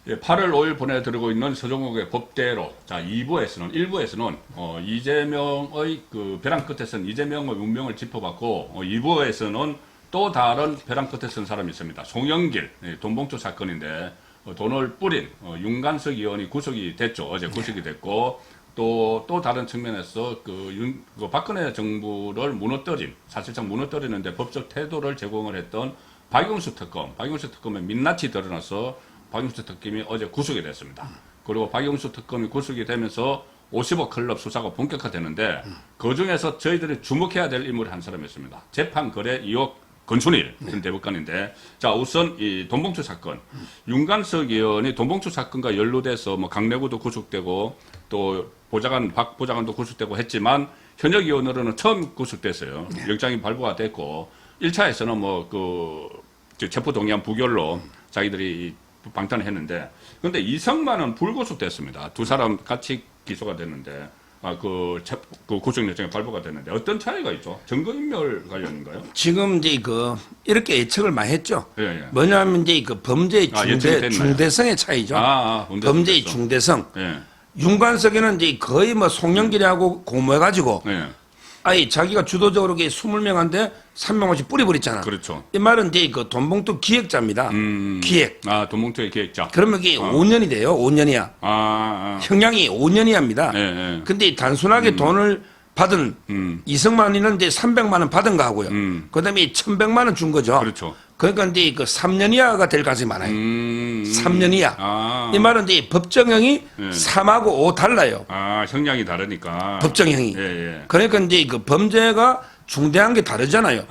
예, 8월 5일 보내드리고 있는 서정욱의 법대로. 자, 1부에서는 이재명의 그 벼랑 끝에 선 이재명의 운명을 짚어봤고, 2부에서는 또 다른 벼랑 끝에 선 사람이 있습니다. 송영길, 돈봉투 사건인데, 돈을 뿌린 윤관석 의원이 구속이 됐죠. 어제 구속이 됐고, 또 다른 측면에서 그 박근혜 정부를 사실상 무너뜨리는데 법적 태도를 제공을 했던 박용수 특검의 민낯이 드러나서 박용수 특검이 어제 구속이 됐습니다. 그리고 박용수 특검이 구속이 되면서 50억 클럽 수사가 본격화되는데 그 중에서 저희들이 주목해야 될 인물이 한 사람이 있습니다. 재판 거래 2억 권순일 전 대법관인데, 자, 우선 이 돈봉투 사건, 윤관석 의원이 돈봉투 사건과 연루돼서 뭐 강래구도 구속되고 또 박 보좌관도 구속되고 했지만 현역 의원으로는 처음 구속됐어요. 영장이 발부가 됐고 1차에서는 뭐 그 체포 동의안 부결로 자기들이 방탄을 했는데, 그런데 이성만은 불구속됐습니다. 두 사람 같이 기소가 됐는데, 그 구속영장이 발부가 됐는데 어떤 차이가 있죠? 증거인멸 관련인가요? 지금 이제 이렇게 예측을 많이 했죠. 예, 예. 뭐냐면 이제 범죄의 중대성의 차이죠. 범죄의 중대성. 예. 윤관석에는 이제 거의 뭐 송영길하고 공모해가지고 예. 아니 자기가 주도적으로 20명한테 3명씩 뿌려버렸잖아. 그렇죠. 이 말은 이제 그 돈봉투 기획자입니다. 기획. 돈봉투의 기획자. 그러면 이게 5년이 돼요. 5년이야. 형량이 5년이합니다. 예, 예. 근데 단순하게 돈을 받은 이승만이는 이제 300만 원 받은 거 하고요. 그다음에 1,100만 원 준 거죠. 그렇죠. 그러니까 이제 그 3년 이하가 될 가능성이 많아요. 3년 이하. 이 말은 이제 법정형이 3하고 5 달라요. 형량이 다르니까. 법정형이. 예, 예. 그러니까 이제 그 범죄가 중대한 게 다르잖아요.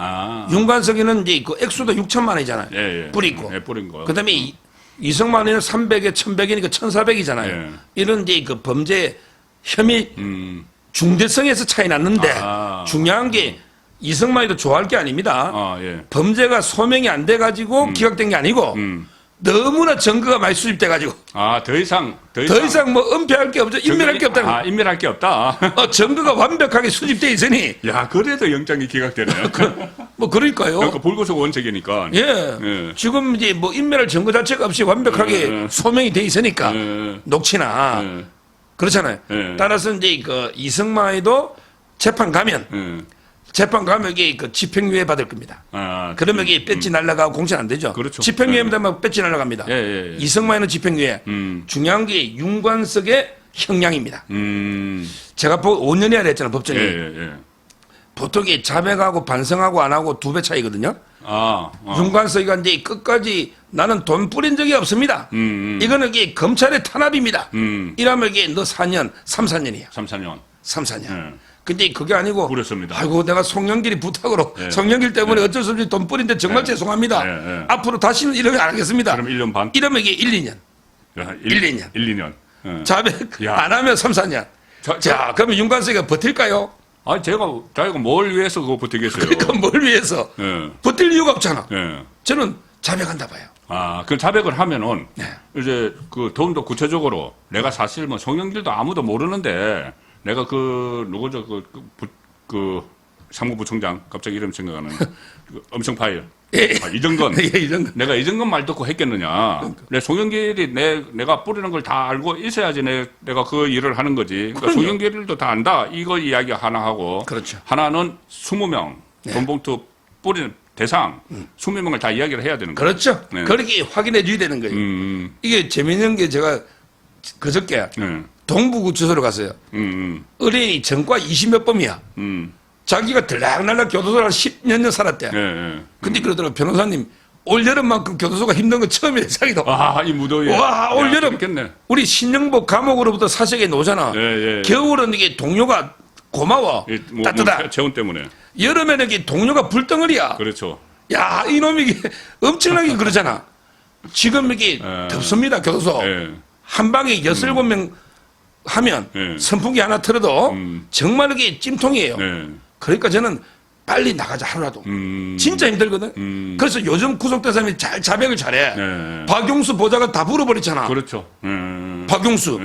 윤관석이는 이제 그 액수도 6천만 원이잖아요. 예, 예. 뿌리고. 예, 뿌린 거. 그다음에 이승만이는 300에 1,100이니까 1,400이잖아요. 예. 이런 이제 그 범죄 혐의 중대성에서 차이 났는데 중요한 게 이승만이도 좋아할 게 아닙니다. 예. 범죄가 소명이 안 돼가지고 기각된 게 아니고 너무나 증거가 많이 수집돼가지고 더 이상 뭐 은폐할 게 없죠. 인멸할 게 없다는 인멸할 게 없다. 증거가 완벽하게 수집돼 있으니. 야, 그래도 영장이 기각되네요. 뭐 그러니까요. 그러니까 불구속 원칙이니까. 예. 지금 이제 뭐 인멸할 증거 자체가 없이 완벽하게 소명이 돼 있으니까 녹취나 그렇잖아요. 따라서 이제 그 이승만이도 재판 가면 이게 그 집행유예 받을 겁니다. 그러면 이게 배지 날라가고 공천 안 되죠. 그렇죠. 집행유예면 배지 날라갑니다. 예. 이승만은 집행유예. 중요한 게 윤관석의 형량입니다. 제가 5년이라 했잖아요, 법정이. 예. 보통 이 자백하고 반성하고 안 하고 2배 차이거든요. 윤관석이가 이제 끝까지 나는 돈 뿌린 적이 없습니다. 이거는 이게 검찰의 탄압입니다. 이러면 이게 너 4년, 3, 4년이야. 3, 4년. 3, 4년. 근데 그게 아니고 그렇습니다. 아이고 내가 송영길이 부탁으로 송영길 때문에 어쩔 수 없이 돈 뿌린데 정말 죄송합니다. 앞으로 다시는 이러면 안 하겠습니다. 그럼 1년 반? 이러면 이게 1, 2년. 1, 2년. 자백 안 하면 3, 4년. 자, 그러면 윤관석이가 버틸까요? 자기가 뭘 위해서 그거 버티겠어요? 그러니까 뭘 위해서? 버틸 이유가 없잖아. 저는 자백한다 봐요. 그 자백을 하면은 이제 그 더욱더 구체적으로 내가 사실 뭐 송영길도 아무도 모르는데 내가 누구죠? 그 상무부총장 갑자기 이름 생각하는 엄청 파일. 이정건. 이정건. 내가 이정건 말 듣고 했겠느냐. 내 송영길이 내가 뿌리는 걸 다 알고 있어야지 내가 그 일을 하는 거지. 그러니까 송영길도 다 안다. 이거 이야기 하나 하고. 그렇죠. 하나는 20명 돈봉투 뿌리는 대상 20명을 다 이야기를 해야 되는 거예요. 그렇죠. 그렇게 확인해 줘야 되는 거예요. 이게 재밌는 게 제가 그저께 동부구치소로 갔어요. 의뢰인이 전과 20몇 범이야. 자기가 들락날락 교도소를 10몇 년 살았대. 근데 그러더라고, 변호사님, 올여름만큼 교도소가 힘든 건 처음이에요, 자기도. 이 무더위에. 올여름. 우리 신영복 감옥으로부터 사색에 놓잖아. 겨울은 이게 동료가 고마워. 따뜻하. 체온 때문에. 여름에는 이게 동료가 불덩어리야. 그렇죠. 야, 이놈이 이게 엄청나게 그러잖아. 지금 이게 덥습니다, 교도소. 한 방에 6, 7명 하면 선풍기 하나 틀어도 정말 이게 찜통이에요. 그러니까 저는 빨리 나가자, 하루라도. 진짜 힘들거든. 그래서 요즘 구속된 사람이 잘 자백을 잘해. 박용수 보좌관 다 불어버렸잖아. 그렇죠. 박용수.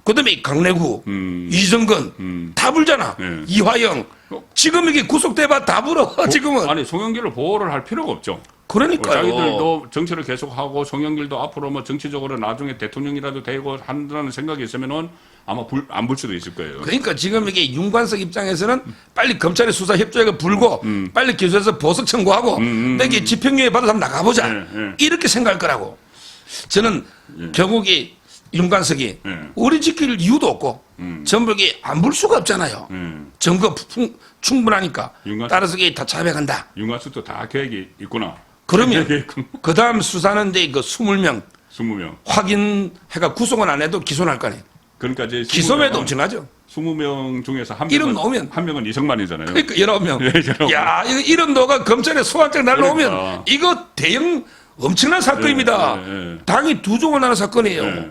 그다음에 강래구, 이정건 다 불잖아. 이화영. 지금 이게 구속돼봐 다 불어. 지금은. 송영길을 보호를 할 필요가 없죠. 그러니까요. 자기들도 정치를 계속하고 송영길도 앞으로 뭐 정치적으로 나중에 대통령이라도 되고 한다는 생각이 있으면은 아마 안 불 수도 있을 거예요. 그러니까 지금 이게 윤관석 입장에서는 빨리 검찰의 수사 협조액을 불고 빨리 기소해서 보석 청구하고 내게 집행유예 받아서 한번 나가보자. 이렇게 생각할 거라고. 저는 결국에 윤관석이 우리 지킬 이유도 없고 전부 이게 안 불 수가 없잖아요. 증거 충분하니까. 따라서 이게 다 자백한다. 윤관석도 다 계획이 있구나. 그러면 그 다음 수사는 이제 그 20명 20명 확인해가 구속은 안 해도 기소는 할 거 아니에요. 그러니까 이제 기소매도 엄청나죠. 20명 중에서 이름 나오면 한 명은 이승만이잖아요. 그러니까 19명. 예, 19명. 야, 이거 이름 너가 검찰에 소환장 날라오면 그러니까. 이거 대형 엄청난 사건입니다. 당이 두 종을 나는 사건이에요.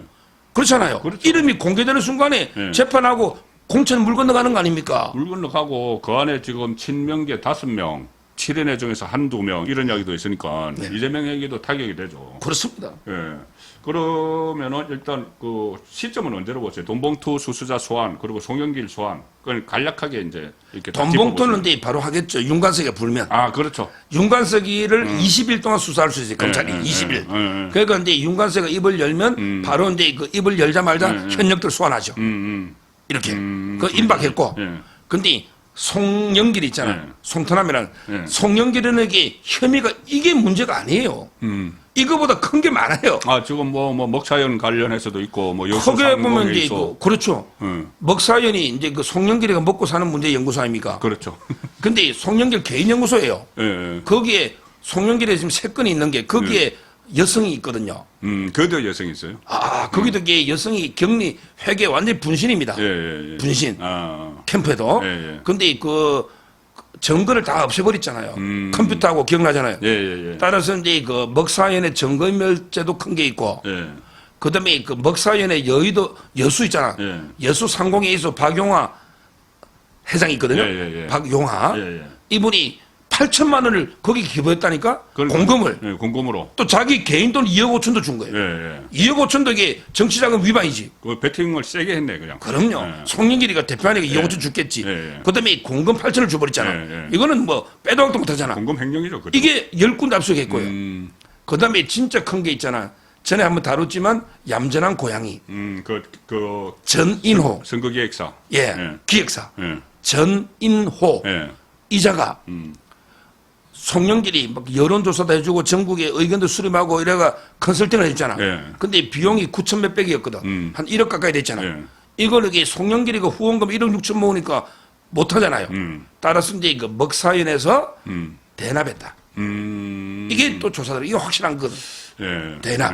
그렇잖아요. 그렇죠. 이름이 공개되는 순간에 재판하고 공천 물 건너가는 거 아닙니까? 물 건너가고 그 안에 지금 친명계 5명, 7인회 중에서 한두 명 이런 이야기도 있으니까 이재명에게도 타격이 되죠. 그렇습니다. 예. 그러면은 일단 그 시점은 언제로 보세요? 돈봉투 수수자 소환 그리고 송영길 소환 그걸 간략하게 이제 이렇게 돈봉투는 이제 바로 하겠죠. 윤관석이 불면. 아 그렇죠. 윤관석이를 20일 동안 수사할 수 있어요. 검찰이 20일. 그러니까 이제 윤관석이 입을 열면 바로 이제 그 입을 열자마자 현역들 소환하죠. 이렇게 그 임박했고. 근데 송영길 있잖아요. 송터남이랑 송영길은 이게 혐의가 이게 문제가 아니에요. 이거보다 큰 게 많아요. 아 지금 뭐 먹사연 관련해서도 있고 뭐 크게 보면 이제 그렇죠. 먹사연이 이제 그 송영길이가 먹고 사는 문제 연구소 아닙니까? 그렇죠. 근데 송영길 개인 연구소예요. 거기에 송영길에 지금 3건이 있는 게 거기에 여성이 있거든요. 그도 여성이 있어요. 아 거기도 이게 여성이 격리 회계 완전히 분신입니다. 분신 캠프에도. 근데 그 증거를 다 없애버렸잖아요. 컴퓨터하고 기억나잖아요. 따라서 이제 그 먹사연의 증거인멸죄도 큰 게 있고, 그다음에 그 먹사연의 여수 있잖아. 여수 상공회의소 박용화 회장이 있거든요. 박용화 이분이 8천만 원을 거기 기부했다니까 공금을. 공금으로. 또 자기 개인 돈 2억 5천도 준 거예요. 2억 5천도 이게 정치자금 위반이지. 그 배팅을 세게 했네 그냥. 그럼요. 송영길이가 대표하니까 2억 5천 줬겠지. 그다음에 공금 8천을 줘버렸잖아. 이거는 뭐 빼도 박도 못하잖아. 공금 횡령이죠. 그죠? 이게 10군데 압수했고요. 그다음에 진짜 큰 게 있잖아. 전에 한번 다뤘지만 얌전한 고양이. 전인호. 선거기획사. 기획사. 전인호. 이자가 송영길이 막 여론조사도 해주고 전국에 의견도 수렴하고 이래가 컨설팅을 했잖아. 근데 비용이 9천 몇백이었거든. 한 1억 가까이 됐잖아. 이걸 이게 송영길이가 후원금 1억 6천 모으니까 못하잖아요. 따라서 이제 그 먹사연에서 대납했다. 이게 또 조사들 이게 확실한 거거든. 대납.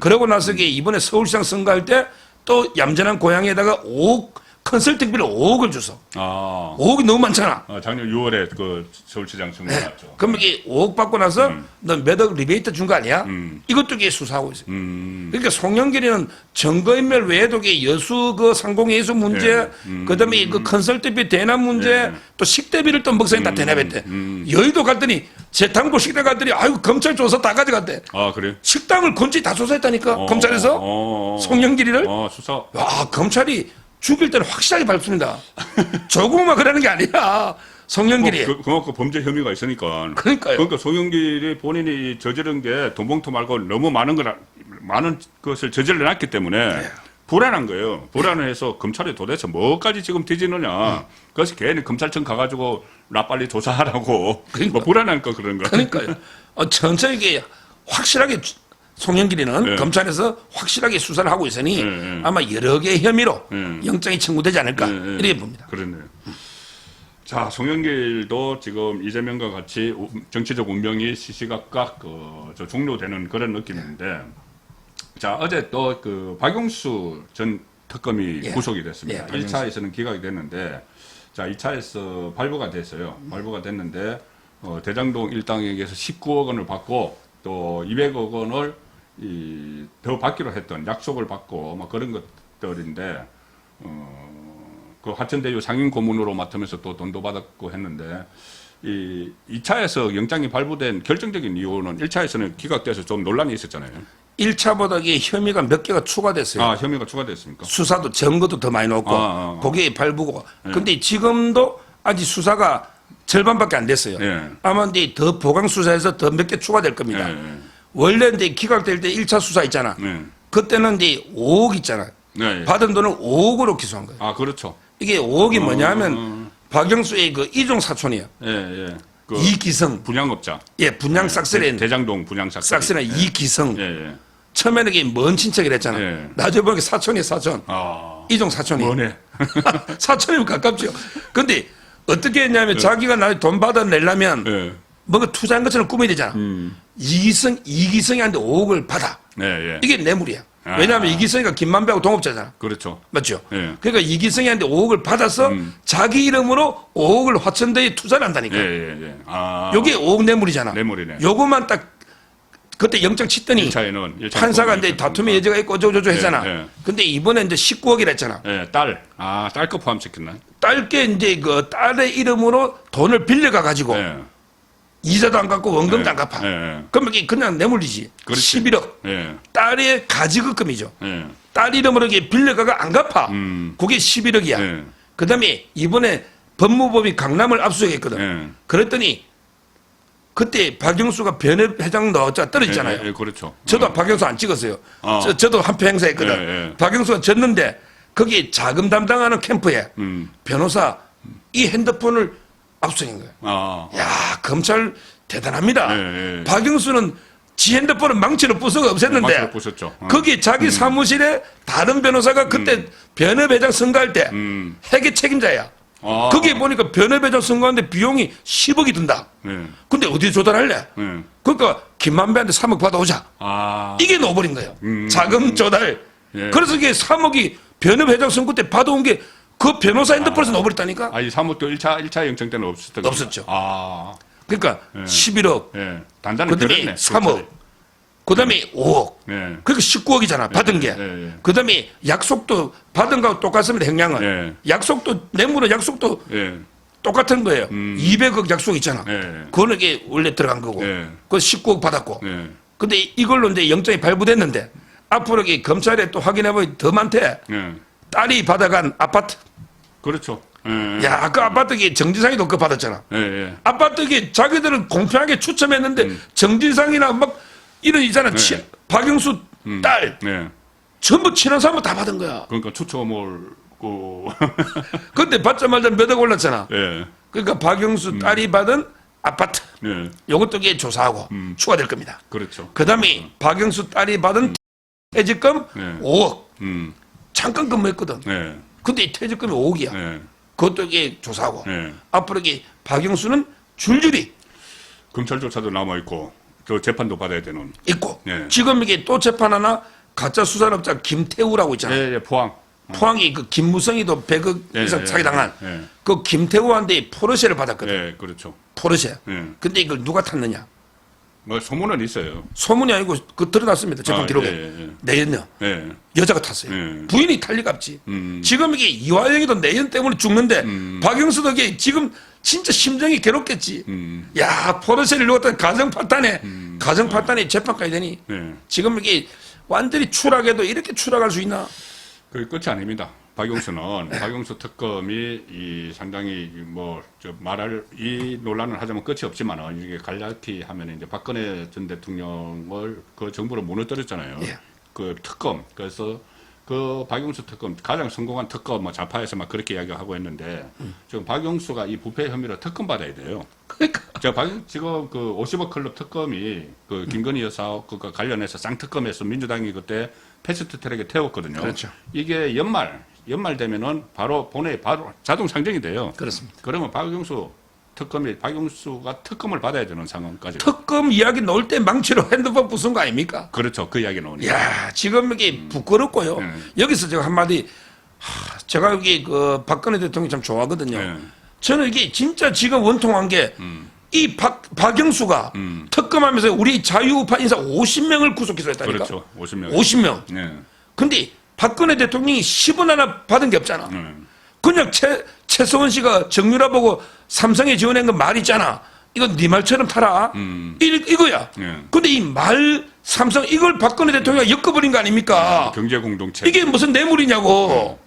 그러고 나서 이번에 서울시장 선거할 때 또 얌전한 고향에다가 5억 컨설팅비를 5억을 줬어. 5억이 너무 많잖아. 작년 6월에 그 서울시장 선거 났죠. 그럼 이게 5억 받고 나서 너 몇억 리베이트 준 거 아니야? 이것도 이게 수사하고 있어요. 그러니까 송영길이는 증거인멸 외에도 이게 여수 그 상공회의소 문제, 그다음에 그 컨설팅비 대납 문제, 또 식대비를 또 먹사에 다 대납했대. 여의도 갔더니 재탕고 식당 갔더니 아유 검찰 조사 다 가져갔대. 아 그래요? 식당을 건지 다 조사했다니까 검찰에서 송영길이를. 수사. 와 검찰이 죽일 때는 확실하게 밟습니다. 조금만 그러는 게 아니라 송영길이. 그만큼 범죄 혐의가 있으니까. 그러니까요. 그러니까 송영길이 본인이 저지른 게 돈봉투 말고 너무 많은 것을 저질러놨기 때문에 불안한 거예요. 불안해서 검찰이 도대체 뭐까지 지금 뒤지느냐. 그래서 괜히 검찰청 가가지고 나 빨리 조사하라고. 그러니까. 뭐 불안하니까 그런 거. 그러니까요. 천천히 이게 확실하게 송영길이는 검찰에서 확실하게 수사를 하고 있으니 아마 여러 개의 혐의로 영장이 청구되지 않을까 이렇게 봅니다. 그렇네요. 자, 송영길도 지금 이재명과 같이 정치적 운명이 시시각각 종료되는 그런 느낌인데, 자 어제 또 그 박용수 전 특검이 구속이 됐습니다. 1차에서는 기각이 됐는데, 자 2차에서 발부가 됐어요. 발부가 됐는데 대장동 일당에게서 19억 원을 받고 또 200억 원을 더 받기로 했던 약속을 받고 뭐 그런 것들인데 그 하천대유 상임 고문으로 맡으면서 또 돈도 받았고 했는데 이 2차에서 영장이 발부된 결정적인 이유는 1차에서는 기각돼서 좀 논란이 있었잖아요. 1차보다 이게 혐의가 몇 개가 추가됐어요. 혐의가 추가됐습니까? 수사도 증거도 더 많이 넣고 거기에 발부고. 근데 지금도 아직 수사가 절반밖에 안 됐어요. 예. 아마 이제 더 보강 수사에서 더 몇 개 추가될 겁니다. 예. 원래 이제 기각될 때 1차 수사 있잖아. 예. 그때는 이제 5억 있잖아. 네. 받은 돈을 5억으로 기소한 거예요. 아, 그렇죠. 이게 5억이 뭐냐면 박영수의 그 이종 사촌이에요. 예, 예. 그 이기성. 분양업자. 예, 분양 싹쓸이는 대장동 분양 싹쓸이. 싹쓸이는 이기성. 예, 예. 처음에는 이게 먼 친척이라 했잖아. 예. 나중에 보니까 사촌이 사촌. 아. 이종 사촌이. 뭐네. 사촌이면 가깝죠. 근데 어떻게 했냐면 자기가 나중에 돈 받아내려면 예. 뭔가 투자한 것처럼 꾸며야 되잖아. 이기성이한테 5억을 받아. 예, 예. 이게 뇌물이야. 아. 왜냐하면 이기성이가 김만배하고 동업자잖아. 그렇죠. 맞죠? 예. 그러니까 이기성이한테 5억을 받아서 자기 이름으로 5억을 화천대에 투자를 한다니까. 예, 예, 예. 아. 요게 5억 뇌물이잖아. 뇌물이네. 요거만 딱 그때 영장 치더니 1차에는 판사가 이제 다툼의 여지가 있고 어쩌고저쩌고 했잖아. 예, 예. 근데 이번에 이제 19억이라 했잖아. 예, 딸. 아, 딸 거 포함시켰나? 딸께 이제 그 딸의 이름으로 돈을 빌려가 가지고 예. 이자도 안 갚고 원금도 안 갚아. 예, 예. 그럼 이게 그냥 뇌물이지. 그렇지. 11억. 예. 딸의 가지급금이죠. 예. 딸 이름으로 이게 빌려가가 안 갚아. 그게 11억이야. 예. 그다음에 이번에 법무법이 강남을 압수수색했거든. 예. 그랬더니 그때 박영수가 변협회장 넣었자 떨어졌잖아요. 예, 예, 그렇죠. 저도 박영수 안 찍었어요. 어. 저도 한 표 행사했거든. 예, 예. 박영수가 졌는데 거기 자금 담당하는 캠프에 변호사 이 핸드폰을 압수한 거예요. 아. 야, 검찰 대단합니다. 예, 예. 박영수는 지 핸드폰을 망치로 부숴서 없앴는데 망치로 부쉈죠. 거기 자기 사무실에 다른 변호사가 그때 변협회장 선거할 때 회계 책임자야. 아. 거기에 보니까 변협회장 선거하는데 비용이 10억이 든다. 예. 근데 어디 조달할래? 예. 그러니까 김만배한테 3억 받아오자. 아. 이게 넣어버린 거예요. 자금 조달. 예. 그래서 이게 3억이 변협회장 선거 때 받아온 게 그 변호사 핸드폰에서 넣어버렸다니까. 아, 이 사무도 1차 영장 때는 없었던 없었죠. 아. 그러니까 예. 11억. 예. 단단히 그다음에 들었네. 3억. 그다음에 5억. 예. 그러니까 19억이잖아. 받은 게. 예, 예. 그다음에 약속도 받은 거하고 똑같습니다. 행량은. 예. 약속도 뇌물은 약속도 예. 똑같은 거예요. 200억 약속 있잖아. 예. 그거는 이게 원래 들어간 거고. 예. 그거 19억 받았고. 예. 근데 이걸로 이제 영장이 발부됐는데 앞으로 이게 검찰에 또 확인해보면 더 많대. 예. 딸이 받아간 아파트. 그렇죠. 예. 야, 그 아파트 게 정진상이도 그거 받았잖아. 예, 예. 아파트 게 자기들은 공평하게 추첨했는데 정진상이나 막 이런 있잖아. 네. 박영수 딸 예. 전부 친한 사람 다 받은 거야. 그러니까 추첨을 근데 받자마자 몇 억 올랐잖아. 예. 그러니까 박영수 딸이 받은 아파트. 예. 요것도 이게 조사하고 추가될 겁니다. 그렇죠. 그다음에 박영수 딸이 받은 퇴직금 네. 5억. 음. 잠깐 근무했거든. 예. 근데 이 퇴직금이 5억이야. 예. 그것도 이게 조사하고. 예. 앞으로 이게 박영수는 줄줄이 검찰 조사도 남아 있고 저 재판도 받아야 되는. 있고. 예. 지금 이게 또 재판 하나 가짜 수산업자 김태우라고 있잖아. 예, 예, 포항. 포항이 그 김무성이도 100억 예, 이상 예, 사기당한 예, 예. 그 김태우한테 포르쉐를 받았거든. 예, 그렇죠. 포르쉐. 예. 근데 이걸 누가 탔느냐? 뭐 소문은 있어요. 소문이 아니고 그 드러났습니다. 재판 아, 기록에. 예, 예, 예. 내연녀. 예. 여자가 탔어요. 예. 부인이 탈 리가 없지. 지금 이게 이화영이도 내연 때문에 죽는데 박영수도 이게 지금 진짜 심정이 괴롭겠지. 야, 포르쉐를 누웠던 가정파탄에 재판까지 되니 예. 지금 이게 완전히 추락해도 이렇게 추락할 수 있나? 그게 끝이 아닙니다. 박영수 특검이 이 상당히 말할 이 논란을 하자면 끝이 없지만은 이게 간략히 하면 이제 박근혜 전 대통령을 그 정부를 무너뜨렸잖아요. 예. 그 특검 그래서 그 박영수 특검 가장 성공한 특검 좌파에서 막 그렇게 이야기하고 했는데 지금 박영수가 이 부패 혐의로 특검 받아야 돼요. 그러니까 제가 지금 그 50억 클럽 특검이 그 김건희 여사 그거 관련해서 쌍특검에서 민주당이 그때 패스트 트랙에 태웠거든요. 그렇죠. 이게 연말 되면은 바로 본회의 바로 자동 상정이 돼요. 그렇습니다. 그러면 박영수가 특검을 받아야 되는 상황까지. 특검 이야기 나올 때 망치로 핸드폰 부순 거 아닙니까? 그렇죠. 그 이야기 나오니까. 야, 지금 이게 부끄럽고요. 여기서 제가 한마디, 제가 여기 그 박근혜 대통령 참 좋아하거든요. 네. 저는 이게 진짜 지금 원통한 게 이 박영수가 특검하면서 우리 자유우파 인사 50명을 구속기소했다니까. 그렇죠. 50명. 50명. 네. 근데 박근혜 대통령이 10원 하나 받은 게 없잖아. 그냥 최서원 씨가 정유라 보고 삼성에 지원한 거 말 있잖아. 이건 네 말처럼 팔아. 이거야. 네. 근데 이 말 삼성 이걸 박근혜 대통령이 엮어버린 거 아닙니까? 경제 공동체. 이게 무슨 뇌물이냐고.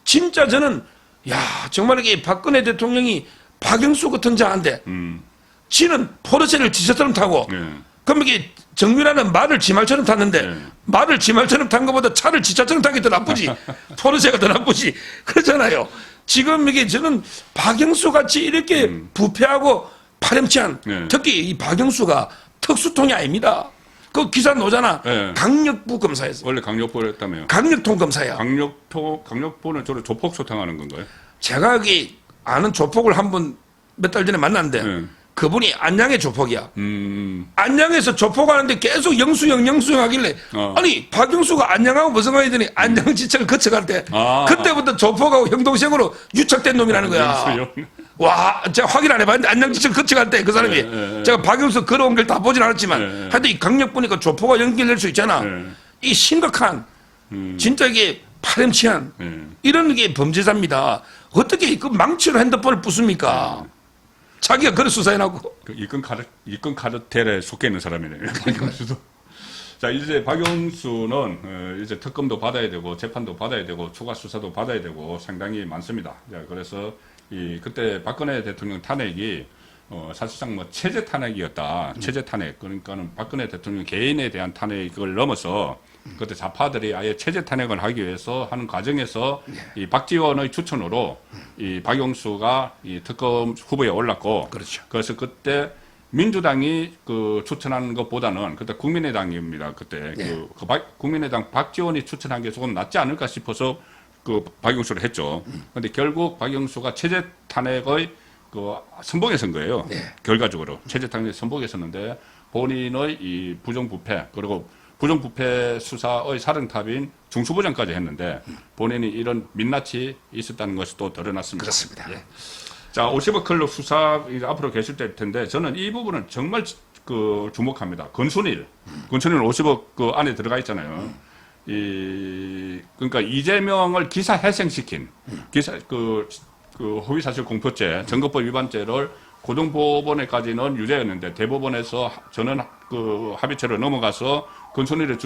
진짜 저는 야 정말 이게 박근혜 대통령이 박영수 같은 자한테 지는 포르쉐를 지처럼 타고 예. 그럼 이게 정유라는 말을 지말처럼 탔는데 네. 말을 지말처럼 탄 것보다 차를 지차처럼 탄 게 더 나쁘지. 포르쉐가 더 나쁘지. 그렇잖아요. 지금 이게 저는 박영수 같이 이렇게 부패하고 파렴치한 네. 특히 이 박영수가 특수통이 아닙니다. 그 기사 나오잖아. 네. 강력부 검사였어. 원래 강력부였다며요. 강력통 검사야. 강력부는 주로 조폭 소탕하는 건가요? 제가 여기 아는 조폭을 한 번 몇 달 전에 만났는데 네. 그분이 안양의 조폭이야. 안양에서 조폭하는데 계속 영수형 하길래 아니 박영수가 안양하고 무슨 관계더니 안양 지청을 거쳐갈 때 그때부터 조폭하고 형동생으로 유착된 놈이라는 거야. 영수형. 와, 제가 확인 안 해봤는데 안양 지청 거쳐갈 때 그 사람이 제가 박영수 걸어온 걸 다 보진 않았지만 하여튼 이 강력 보니까 조폭과 연결될 수 있잖아. 이 심각한 진짜 이게 파렴치한 이런 게 범죄자입니다. 어떻게 그 망치로 핸드폰을 부숩니까? 자기가 그걸 수사해놓고. 그 입건 카르텔에 속해 있는 사람이네요. 박영수도. 자, 이제 박영수는 이제 특검도 받아야 되고 재판도 받아야 되고 추가 수사도 받아야 되고 상당히 많습니다. 자, 그래서 그때 박근혜 대통령 탄핵이 사실상 뭐 체제 탄핵이었다. 체제 탄핵. 그러니까는 박근혜 대통령 개인에 대한 탄핵을 넘어서 그때 좌파들이 아예 체제 탄핵을 하기 위해서 하는 과정에서 이 박지원의 추천으로 이 박영수가 이 특검 후보에 올랐고 그렇죠. 그래서 그때 민주당이 그 추천한 것보다는 그때 국민의당입니다. 그때 국민의당 박지원이 추천한 게 조금 낫지 않을까 싶어서 그 박영수를 했죠. 그런데 결국 박영수가 체제 탄핵의 그 선봉에 선 거예요. 결과적으로 체제 탄핵 선봉에 섰는데 본인의 이 부정부패 그리고 부정부패 수사의 사령탑인 중수부장까지 했는데 본인이 이런 민낯이 있었다는 것이 또 드러났습니다. 그렇습니다. 예. 자, 50억 클럽 수사 이제 앞으로 계실 텐데 저는 이 부분은 정말 그 주목합니다. 권순일 50억 그 안에 들어가 있잖아요. 그러니까 이재명을 기사 회생시킨 그 허위사실 공표죄, 증거법 위반죄를 고등법원에까지는 유죄였는데 대법원에서 저는 그 합의체로 넘어가서 권순일의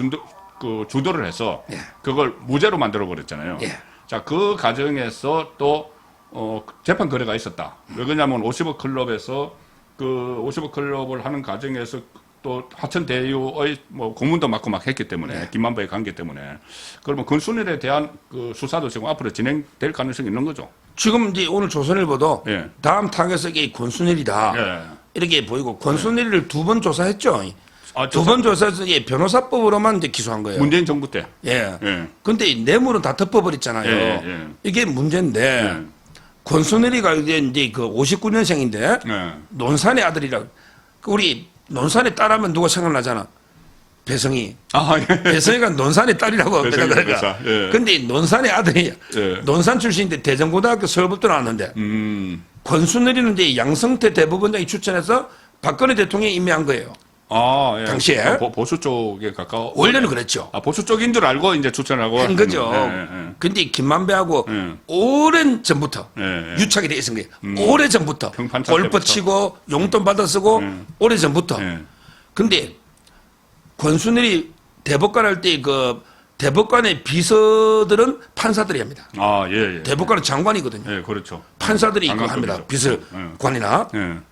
주도를 해서 그걸 무죄로 만들어 버렸잖아요. 자, 그 과정에서 또 재판 거래가 있었다. 왜 그러냐면 50억 클럽에서 그 50억 클럽을 하는 과정에서 또 하천 대유의 뭐 고문도 맡고 막 했기 때문에 김만배의 관계 때문에 그러면 권순일에 대한 그 수사도 지금 앞으로 진행될 가능성이 있는 거죠. 지금 이제 오늘 조선일보도 다음 타겟이 권순일이다 이렇게 보이고 권순일을 두 번 조사했죠. 두 번 조사해서 변호사법으로만 이제 기소한 거예요. 문재인 정부 때. 근데 뇌물은 다 덮어버렸잖아요. 이게 문제인데 권순일이가 이제 그 59년생인데 논산의 아들이라 우리 논산의 딸하면 누가 생각나잖아. 배성이. 배성이가 논산의 딸이라고 내가 그러니까. 근데 논산의 아들이 논산 출신인데 대전고등학교 서울법도 나왔는데 권순일이는 이제 양성태 대법원장이 추천해서 박근혜 대통령이 임명한 거예요. 당시에 보수 쪽에 가까워. 원래는 그랬죠. 보수 쪽인 줄 알고 이제 추천하고 한 거죠. 근데 김만배하고 오랜 전부터 유착이 돼 있은 거예요. 오래 전부터 골프 치고 용돈 받아 쓰고 오래 전부터. 근데 권순일이 대법관 할 때 그 대법관의 비서들은 판사들이 합니다. 대법관은 장관이거든요. 그렇죠. 판사들이 있고 합니다. 비서관이나.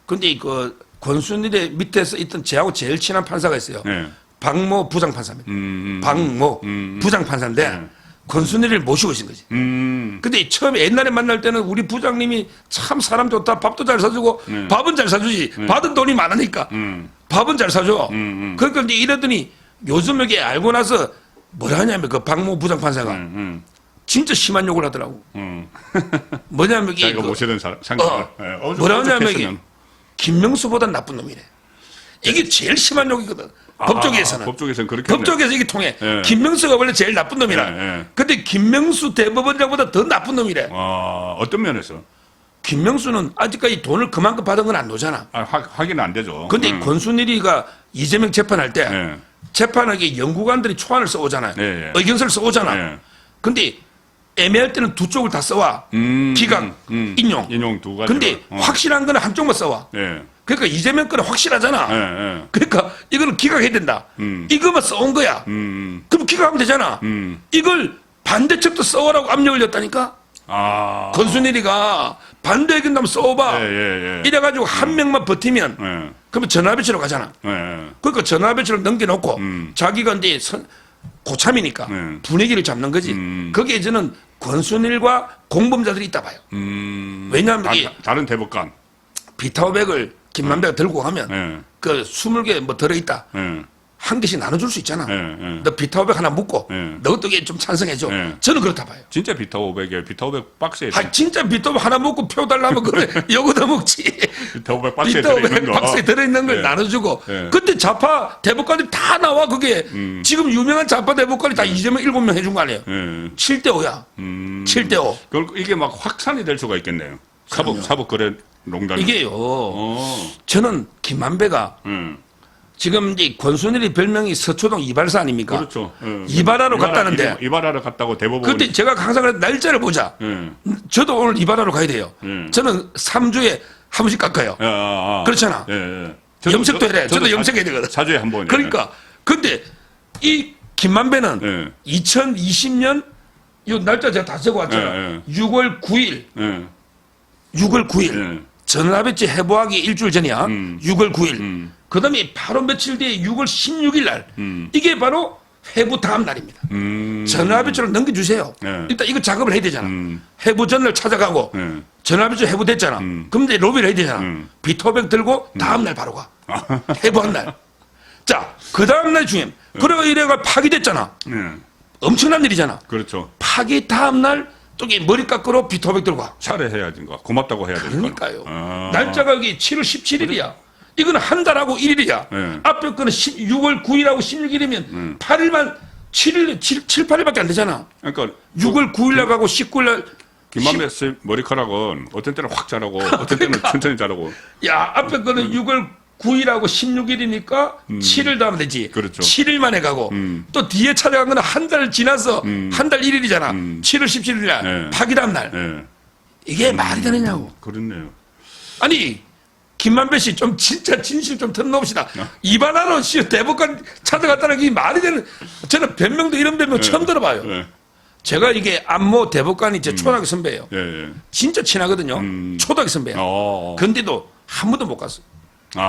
근데 그 권순일의 밑에서 있던 제하고 제일 친한 판사가 있어요. 박모 부장판사입니다. 박모 부장판사인데 권순일을 모시고 있는 거지. 근데 처음에 옛날에 만날 때는 우리 부장님이 참 사람 좋다. 밥도 잘 사주고 밥은 잘 사주지. 받은 돈이 많으니까 밥은 잘 사줘. 그러니까 이제 이러더니 요즘 여기 알고 나서 뭐라 하냐면 그 박모 부장판사가 진짜 심한 욕을 하더라고. 뭐냐면 이게 자기가 모시던 뭐라 하냐면 이게 김명수보다 나쁜 놈이래. 이게 제일 심한 욕이거든. 법조계에서는. 법조계에서는 그렇게. 법조계에서 이게 통해. 김명수가 원래 제일 나쁜 놈이라. 근데 김명수 대법원장보다 더 나쁜 놈이래. 어떤 면에서? 김명수는 아직까지 돈을 그만큼 받은 건 안 나오잖아. 확인은 안 되죠. 근데 권순일이가 이재명 재판할 때 재판하기 연구관들이 초안을 써오잖아요. 의견서를 써오잖아. 근데 애매할 때는 두 쪽을 다 써와. 기각, 인용 두 가지. 근데 확실한 거는 한쪽만 써와. 그러니까 이재명 거는 확실하잖아. 그러니까 이거는 기각해야 된다. 이거만 써온 거야. 그럼 기각하면 되잖아. 이걸 반대쪽도 써오라고 압력을 줬다니까. 권순일이가 반대 의견도 써봐. 이래가지고 한 명만 버티면 그러면 전화배치로 가잖아. 그러니까 전화배치로 넘겨놓고 자기가 이제 고참이니까 분위기를 잡는 거지. 거기에 저는 권순일과 공범자들이 있다 봐요. 왜냐하면 다른 대법관 비타오백을 김만배가 들고 가면 그 20개 뭐 들어있다. 한 개씩 나눠줄 수 있잖아. 너 비타오백 하나 묻고 너 어떻게 좀 찬성해줘. 저는 그렇다 봐요. 진짜 비타오백에 비타오백 박스에 진짜 비타오백 하나 먹고 표 달라면 그래 요거도 먹지. 비타오백 박스에 들어있는 거. 박스에 들어있는 걸 나눠주고. 그때 좌파 대법관이 다 나와 그게. 지금 유명한 좌파 대법관이 다 이재명 7명 해준 거 아니에요. 7대5야. 7대5. 이게 막 확산이 될 수가 있겠네요. 사법거래농단. 이게요. 저는 김만배가 지금 이제 권순일이 별명이 서초동 이발사 아닙니까? 그렇죠. 이발하러 갔다는데. 이발하러 갔다고 대법원. 그때 제가 항상 그랬 날짜를 보자. 저도 오늘 이발하러 가야 돼요. 저는 3주에 한 번씩 깎아요. 그렇잖아. 염색도 해야 돼. 저도 염색해야 되거든. 4주에 한 번. 그러니까. 근데 이 김만배는 2020년 이 날짜 제가 다 적어 왔잖아. 6월 9일. 6월 9일. 전화배치 해부하기 일주일 전이야. 6월 9일. 그 다음에 바로 며칠 뒤에 6월 16일 날. 이게 바로 회부 다음 날입니다. 전화배치로 넘겨주세요. 일단 이거 작업을 해야 되잖아. 회부 전날 찾아가고 전화배치 해부됐잖아. 그럼 이제 로비를 해야 되잖아. 비토백 들고 다음 날 바로 가. 해부한 날. 자, 그 다음 날 중에 그래가 이래가 파기됐잖아. 엄청난 일이잖아. 그렇죠. 파기 다음 날 저기 머리 깎으러 비토백 들고 가. 차례해야지. 고맙다고 해야 되니까. 그러니까요. 날짜가 여기 7월 17일이야. 이거는 한 달하고 1일이야. 앞에 거는 6월 9일하고 16일이면 8일만 7일, 7, 8일밖에 안 되잖아. 그러니까 6월 9일 날 가고 19일 날. 김만배 씨 머리카락은 어떤 때는 확 자라고 어떤 때는 천천히 자라고. 야, 앞에 거는 6월 9일하고 16일이니까 7일 더 하면 되지. 그렇죠. 7일 만에 가고 또 뒤에 찾아간 거는 한 달 지나서 한 달 1일이잖아. 7월 17일 날 파기 다음 날. 이게 말이 되느냐고. 그렇네요. 아니 김만배 씨 좀 진짜 진실 좀 털어놓읍시다. 이발하러 대법관 찾아갔다는 게 말이 되는. 저는 변명도 이런 변명 처음 들어봐요. 제가 이게 안모 대법관이 제 초등학교 선배예요. 진짜 친하거든요. 초등학교 선배야. 근데도 한 번도 못 갔어.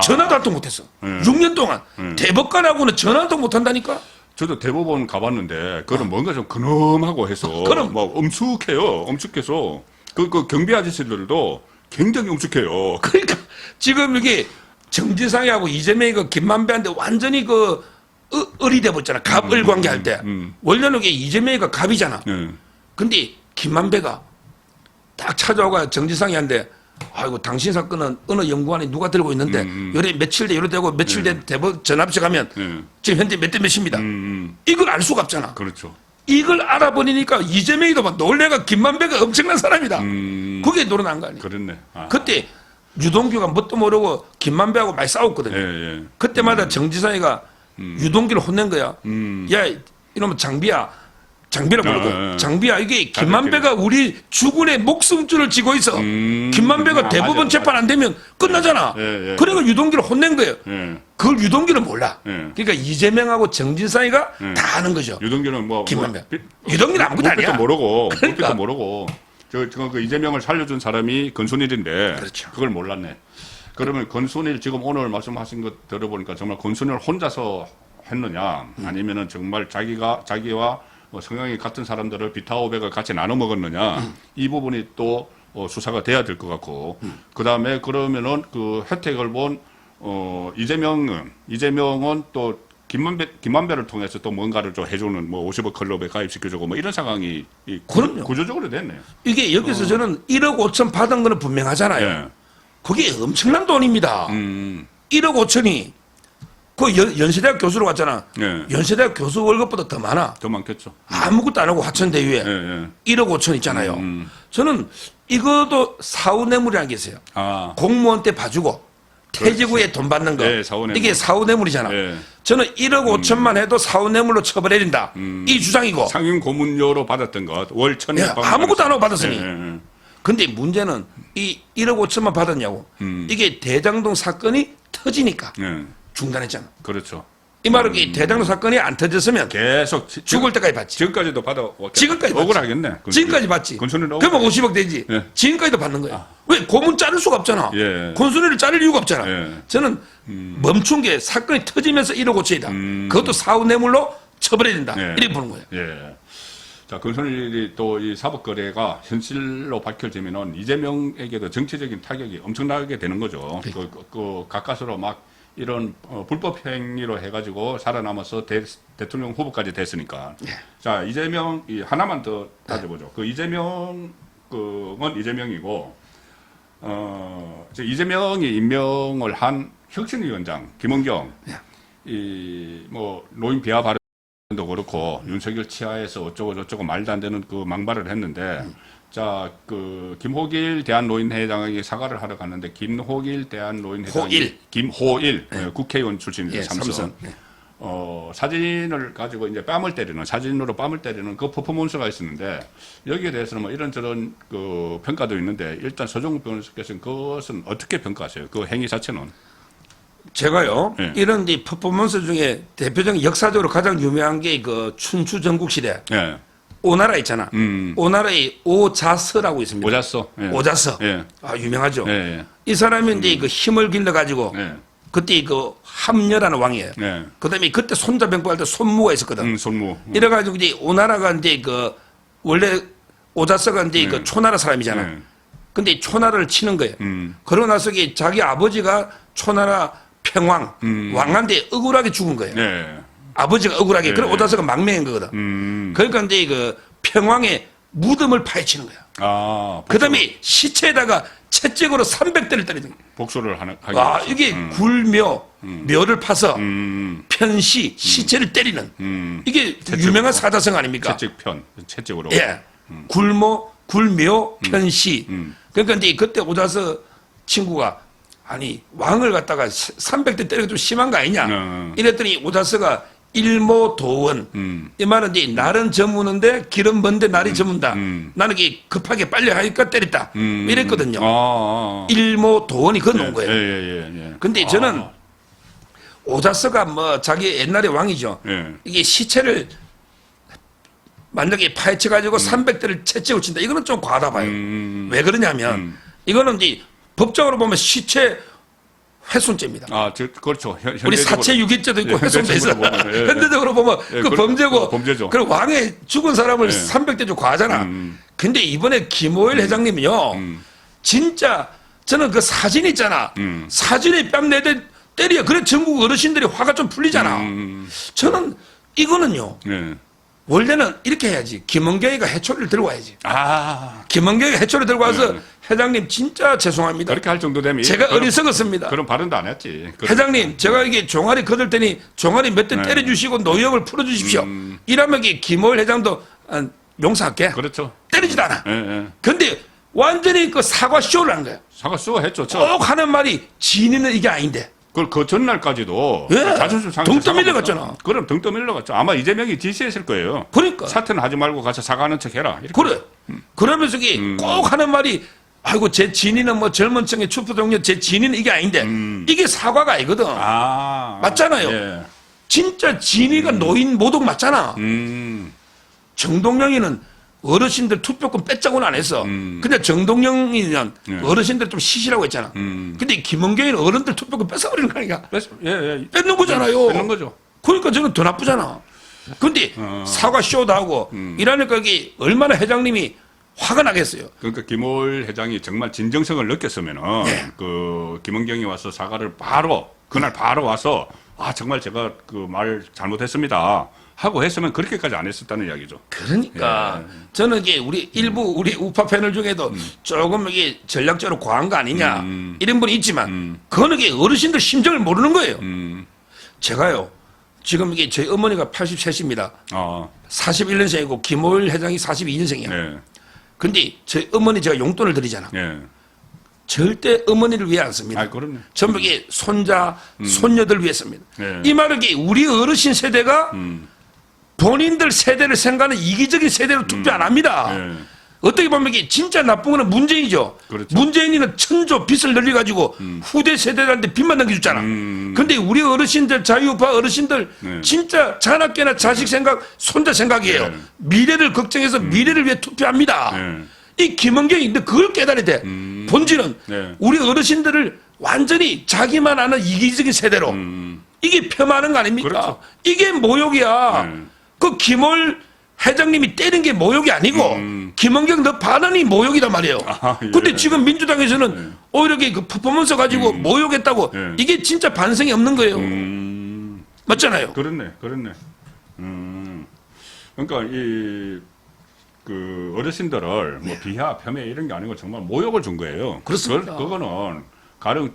전화도 한 통 못했어. 6년 동안 대법관하고는 전화 한 통 못한다니까. 저도 대법원 가봤는데 그거는 뭔가 좀 근엄하고 해서 그럼 막 엄숙해서 그 경비 아저씨들도 굉장히 엄숙해요. 그러니까 지금 이게 정진상이하고 이재명이 그 김만배한테 완전히 그 을이 돼버렸잖아. 갑을 관계할 때. 원래는 이게 이재명이가 갑이잖아. 근데 김만배가 딱 찾아오고 정진상이한테 아이고 당신 사건은 어느 연구원에 누가 들고 있는데 요래 며칠 돼 요래 되고 며칠 돼 대법 전압체 가면 지금 현재 몇 대 몇입니다. 이걸 알 수가 없잖아. 그렇죠. 이걸 알아버리니까 이재명이도 막 놀래가 김만배가 엄청난 사람이다. 그게 놀아난 거 아니야. 그랬네. 그때 유동규가 뭣도 모르고 김만배하고 많이 싸웠거든요. 그때마다 정지상이가 유동규를 혼낸 거야. 야 이놈의 장비라 부르고 장비야 이게 김만배가 우리 주군의 목숨줄을 쥐고 있어. 김만배가 대법원 재판 안 되면 끝나잖아. 그래가 유동규를 혼낸 거예요. 그걸 유동규는 몰라. 그러니까 이재명하고 정진상이가 다 아는 거죠. 유동규는 김만배. 유동규는 아무것도 아니야. 그러니까. 모르고 그 이재명을 살려준 사람이 권순일인데 그렇죠. 그걸 몰랐네. 그러면 권순일 지금 오늘 말씀하신 거 들어보니까 정말 권순일 혼자서 했느냐 아니면은 정말 자기와 성향이 같은 사람들을 비타오백을 같이 나눠 먹었느냐 이 부분이 또 수사가 돼야 될 것 같고 그 다음에 그러면은 그 혜택을 본 이재명은 또 김만배를 통해서 또 뭔가를 좀 해주는 뭐 50억 클럽에 가입시켜주고 뭐 이런 상황이 구조적으로 됐네요. 이게 여기서 저는 1억 5천 받은 거는 분명하잖아요. 그게 엄청난 돈입니다. 1억 5천이 그 연세대학 교수로 갔잖아. 연세대학 교수 월급보다 더 많아. 더 많겠죠. 아무것도 안 하고 하천대유에 1억 5천 있잖아요. 저는 이것도 사후뇌물이라는 게 있어요. 공무원 때 봐주고 퇴직 후에 돈 받는 거. 사후뇌물. 이게 사후뇌물이잖아. 저는 1억 5천만 해도 사후뇌물로 처벌해야 된다. 이 주장이고. 상임 고문료로 받았던 것. 월 1,000원. 아무것도 안 하고 받았으니. 근데 문제는 이 1억 5천만 받았냐고. 이게 대장동 사건이 터지니까. 중단했잖아. 그렇죠. 이 말은 이 대장로 사건이 안 터졌으면 계속 죽을 때까지 받지. 지금까지도 받아왔겠다. 지금까지 받지. 억울하겠네. 지금까지 받지. 권순일은 그러면 50억 되지. 예. 지금까지도 받는 거야. 왜 고문 자를 수가 없잖아. 예. 권순일을 자를 이유가 없잖아. 예. 저는 멈춘 게 사건이 터지면서 1억 5천이다. 그것도 사후 뇌물로 처벌해야 된다. 예. 이렇게 보는 거예요. 예. 자, 권순일이 또 이 사법 거래가 현실로 밝혀지면은 이재명에게도 정치적인 타격이 엄청나게 되는 거죠. 그 가까스로 막 이런 불법 행위로 해가지고 살아남아서 대통령 후보까지 됐으니까. 예. 자, 이재명 하나만 더 따져보죠. 그 이재명 그건 이재명이고 이재명이 임명을 한 혁신위원장 김원경 이 뭐 노인 비하 발언도 그렇고 윤석열 치하에서 어쩌고 저쩌고 말도 안 되는 그 망발을 했는데 자, 그 김호길 대한노인회장에게 사과를 하러 갔는데 김호길 대한노인회장이 김호일 국회의원 출신이죠. 예, 삼선. 예. 사진을 가지고 이제 사진으로 뺨을 때리는 그 퍼포먼스가 있었는데 여기에 대해서는 뭐 이런저런 그 평가도 있는데 일단 서정국 변호사께서는 그것은 어떻게 평가하세요? 그 행위 자체는? 제가요, 예. 이런 이 퍼포먼스 중에 대표적인 역사적으로 가장 유명한 게 그 춘추 전국시대 예. 오나라 있잖아. 오나라의 오자서라고 있습니다. 오자서. 예. 오자서. 예. 아, 유명하죠. 예. 예. 이 사람이 이제 그 힘을 길러가지고 예. 그때 그 함려라는 왕이에요. 예. 그 다음에 그때 손자 병법할 때 손무가 있었거든. 손무. 이래가지고 이제 오나라가 이제 그 원래 오자서가 이제 그 초나라 사람이잖아. 예. 근데 초나라를 치는 거예요. 그러고 나서 자기 아버지가 초나라 평왕, 왕한테 억울하게 죽은 거예요. 예. 아버지가 억울하게. 예. 그래 오자서가 망명한 거거든. 그러니까 이제 그 평왕의 무덤을 파헤치는 거야. 아. 그 다음에 시체에다가 채찍으로 300대를 때리는 거야. 복수를 하기 아, 위해서. 이게 굴묘, 묘를 파서 편시, 시체를 때리는 이게 유명한 사자성 아닙니까? 채찍으로. 예. 굴묘, 편시. 그러니까 이제 그때 오자서 친구가 아니 왕을 갖다가 300대 때리고 좀 심한 거 아니냐? 이랬더니 오자서가 일모도원. 이 말은 이제 날은 저무는데 길은 먼데 날이 저문다. 나는 이게 급하게 빨리 하니까 때렸다. 이랬거든요. 일모도원이 그거 놓은 거예요. 예. 근데 저는 오자서가 뭐 자기 옛날에 왕이죠. 예. 이게 시체를 만약에 파헤쳐 가지고 300대를 채찍을 친다. 이거는 좀 과하다 봐요. 왜 그러냐면 이거는 이제 법적으로 보면 시체 훼손죄입니다. 아, 그렇죠. 우리 사체 유기죄도 있고 훼손죄 있어. 예. 현대적으로 보면 예, 그 범죄고. 범죄죠. 그리고 왕의 죽은 사람을 300대 좀 과하잖아. 근데 이번에 김호일 회장님은요. 진짜 저는 그 사진 있잖아. 사진에 뺨 내대 때려. 그래 전국 어르신들이 화가 좀 풀리잖아. 저는 이거는요. 예. 원래는 이렇게 해야지. 김은경이가 해초리를 들고 와야지. 아. 김은경이가 해초리를 들고 와서 회장님 진짜 죄송합니다. 그렇게 할 정도 되면. 제가 어리석었습니다. 그런 발언도 안 했지. 회장님, 제가 이게 종아리 거들 테니 종아리 몇 대 때려주시고 노역을 풀어주십시오. 이러면 김호일 회장도 용서할게. 그렇죠. 때리지도 않아. 예. 근데 완전히 그 사과 쇼를 한 거야. 사과 쏘 했죠. 꼭 하는 말이 진위는 이게 아닌데. 그 전날까지도 예. 자존심 상해서 등 사과 떠밀려갔잖아. 못했잖아. 그럼 등 떠밀려갔죠. 아마 이재명이 지시했을 거예요. 그러니까. 사퇴는 하지 말고 가서 사과하는 척 해라. 이렇게. 그래. 그러면서 꼭 하는 말이 아이고 제 진위는 뭐 젊은 층의 추푸동료 제 진위는 이게 아닌데 이게 사과가 아니거든. 아. 맞잖아요. 예. 진짜 진위가 노인 모독 맞잖아. 정동영이는 어르신들 투표권 뺏자고는 안 했어. 근데 정동영이는 어르신들 좀 시시라고 했잖아. 근데 김은경이는 어른들 투표권 뺏어버리는 거 아니야? 예. 뺏는 거잖아요. 뺏는 거죠. 그러니까 저는 더 나쁘잖아. 근데 사과 쇼도 하고 이러니까 이게 얼마나 회장님이 화가 나겠어요. 그러니까 김호일 회장이 정말 진정성을 느꼈으면은 그 김은경이 와서 사과를 그날 바로 와서 아 정말 제가 그 말 잘못했습니다 하고 했으면 그렇게까지 안 했었다는 이야기죠. 그러니까 저는 이게 우리 우파 패널 중에도 조금 이게 전략적으로 과한 거 아니냐 이런 분이 있지만 그거는 이게 어르신들 심정을 모르는 거예요. 제가요 지금 이게 저희 어머니가 83입니다. 41년생이고 김호일 회장이 42년생이야. 네. 근데 저희 어머니 제가 용돈을 드리잖아. 네. 절대 어머니를 위해 안 씁니다. 아, 그럼요. 전부 이게 손자, 손녀들 위해 씁니다. 네. 이 말은 이게 우리 어르신 세대가 본인들 세대를 생각하는 이기적인 세대로 투표 안 합니다. 네. 어떻게 보면 이게 진짜 나쁜 거는 문재인이죠. 그렇죠. 문재인이는 천조 빚을 늘려가지고 후대 세대들한테 빚만 남겨줬잖아. 근데 우리 어르신들, 자유우파 어르신들 네. 진짜 자나깨나 자식 생각, 손자 생각이에요. 네. 미래를 걱정해서 미래를 위해 투표합니다. 네. 이 김은경이 근데 그걸 깨달아야 돼. 본질은 네. 우리 어르신들을 완전히 자기만 아는 이기적인 세대로 이게 폄하하는 거 아닙니까? 그렇죠. 이게 모욕이야. 네. 그 김월 회장님이 때린 게 모욕이 아니고 김은경 너 발언이 모욕이단 말이에요. 아, 예. 근데 지금 민주당에서는 오히려 그 퍼포먼스 가지고 모욕했다고 예. 이게 진짜 반성이 없는 거예요. 맞잖아요. 그렇네. 그러니까 그 어르신들을 뭐 비하, 폄훼 이런 게 아니고 정말 모욕을 준 거예요. 그렇습니다. 그거는 가령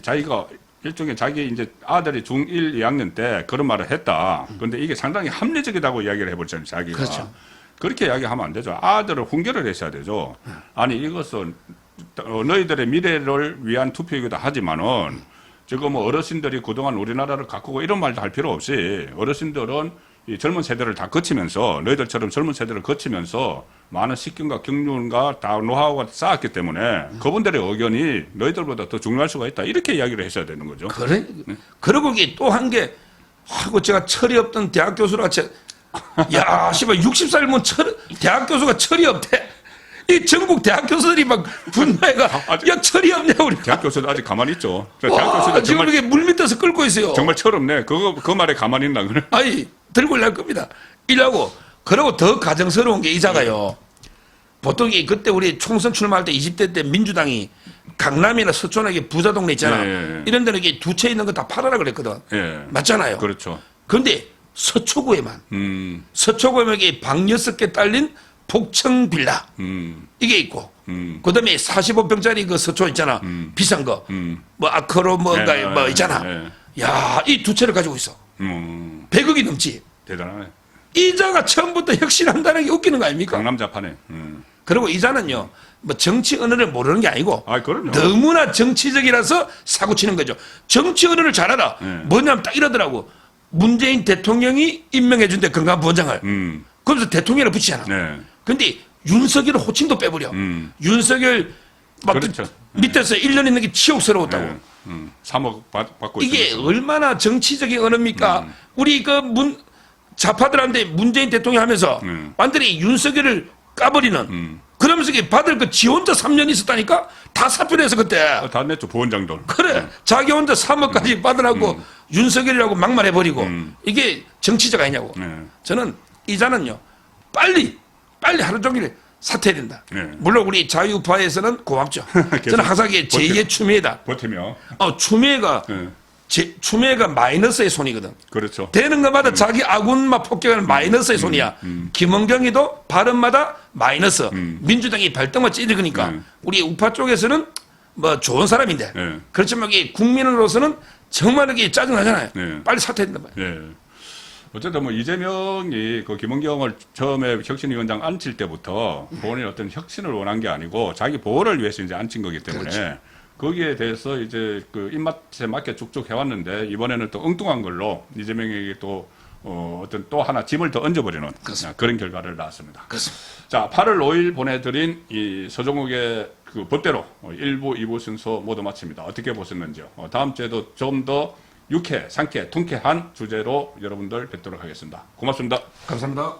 자기가 일종의 자기 이제 아들이 중1, 2학년 때 그런 말을 했다. 근데 이게 상당히 합리적이라고 이야기를 해버렸잖아요, 자기가. 그렇죠. 그렇게 이야기하면 안 되죠. 아들을 훈계를 했어야 되죠. 아니, 이것은 너희들의 미래를 위한 투표이기도 하지만은 지금 뭐 어르신들이 그동안 우리나라를 가꾸고 이런 말도 할 필요 없이 어르신들은 이 젊은 세대를 다 거치면서 너희들처럼 젊은 세대를 거치면서 많은 식견과 경륜과 다 노하우가 쌓았기 때문에 그분들의 의견이 너희들보다 더 중요할 수가 있다. 이렇게 이야기를 했어야 되는 거죠. 그래. 그리고 이게 또 한 게, 아이고, 제가 철이 없던 대학 교수라, 야, 씨발, 60살이면 대학 교수가 철이 없대. 이 전국 대학 교수들이 막 분노해가, 야, 철이 없네, 우리. 대학 교수도 아직 가만히 있죠. 와, 대학 교수도 지금 이게 물 밑에서 끓고 있어요. 정말 철없네. 그 말에 가만히 있나, 그래? 아니, 들고 날 겁니다. 이라고. 그리고 더 가정스러운 게 이자가요. 보통 그때 우리 총선 출마할 때 20대 때 민주당이 강남이나 서촌에 부자 동네 있잖아. 예. 이런 데는 이게 두 채 있는 거 다 팔아라 그랬거든. 예. 맞잖아요. 그렇죠. 그런데 서초구에만 서초구에 이게 방 6개 딸린 복층 빌라 이게 있고 그다음에 45평짜리 그 서초 있잖아. 비싼 거. 뭐 아크로 뭔가 네, 뭐 있잖아. 야, 이 두 채를 가지고 있어. 100억이 넘지. 대단하네. 이자가 처음부터 혁신한다는 게 웃기는 거 아닙니까? 강남 자판에. 그리고 이자는요, 뭐 정치 언어를 모르는 게 아니고, 아, 그럼요. 너무나 정치적이라서 사고 치는 거죠. 정치 언어를 잘 알아. 네. 뭐냐면 딱 이러더라고. 문재인 대통령이 임명해준대, 건강보장을. 그러면서 대통령을 붙이잖아. 네. 근데 윤석열 호칭도 빼버려. 윤석열 막 그렇죠. 밑에서 1년 있는 게 치욕스러웠다고. 네. 3억 받고 이게 있으니까. 얼마나 정치적인 언어입니까? 우리 좌파들한테 문재인 대통령 하면서 완전히 윤석열을 까버리는 그러면서 이게 받을 그 지 혼자 3년 있었다니까? 다 사표내서 그때. 다 냈죠, 부원장도. 그래. 자기 혼자 3억까지 받으라고 윤석열이라고 막말해버리고 이게 정치적 아니냐고. 네. 저는 이자는요, 빨리 하루 종일 사퇴해야 된다. 네. 물론 우리 자유파에서는 고맙죠. 저는 항상 이게 제2의 추미애다. 버티며. 추미애가 네. 추미애가 마이너스의 손이거든. 그렇죠. 되는 것마다 자기 아군만 폭격하는 마이너스의 손이야. 김은경이도 발언마다 마이너스. 민주당이 발등만 찌르니까 우리 우파 쪽에서는 뭐 좋은 사람인데 네. 그렇지만 이게 국민으로서는 정말 이게 짜증나잖아요. 네. 빨리 사퇴해야 된단 말이야. 예. 어쨌든 뭐 이재명이 그 김은경을 처음에 혁신위원장 앉힐 때부터 본인이 어떤 혁신을 원한 게 아니고 자기 보호를 위해서 이제 앉힌 거기 때문에 그렇죠. 거기에 대해서 이제 그 입맛에 맞게 쭉쭉 해왔는데 이번에는 또 엉뚱한 걸로 이재명에게 또 어떤 또 하나 짐을 더 얹어버리는 그런 결과를 낳았습니다. 그렇습니다. 자, 8월 5일 보내드린 이 서정욱의 그 법대로 1부, 2부 순서 모두 마칩니다. 어떻게 보셨는지요? 다음 주에도 좀 더 유쾌, 상쾌, 통쾌한 주제로 여러분들 뵙도록 하겠습니다. 고맙습니다. 감사합니다.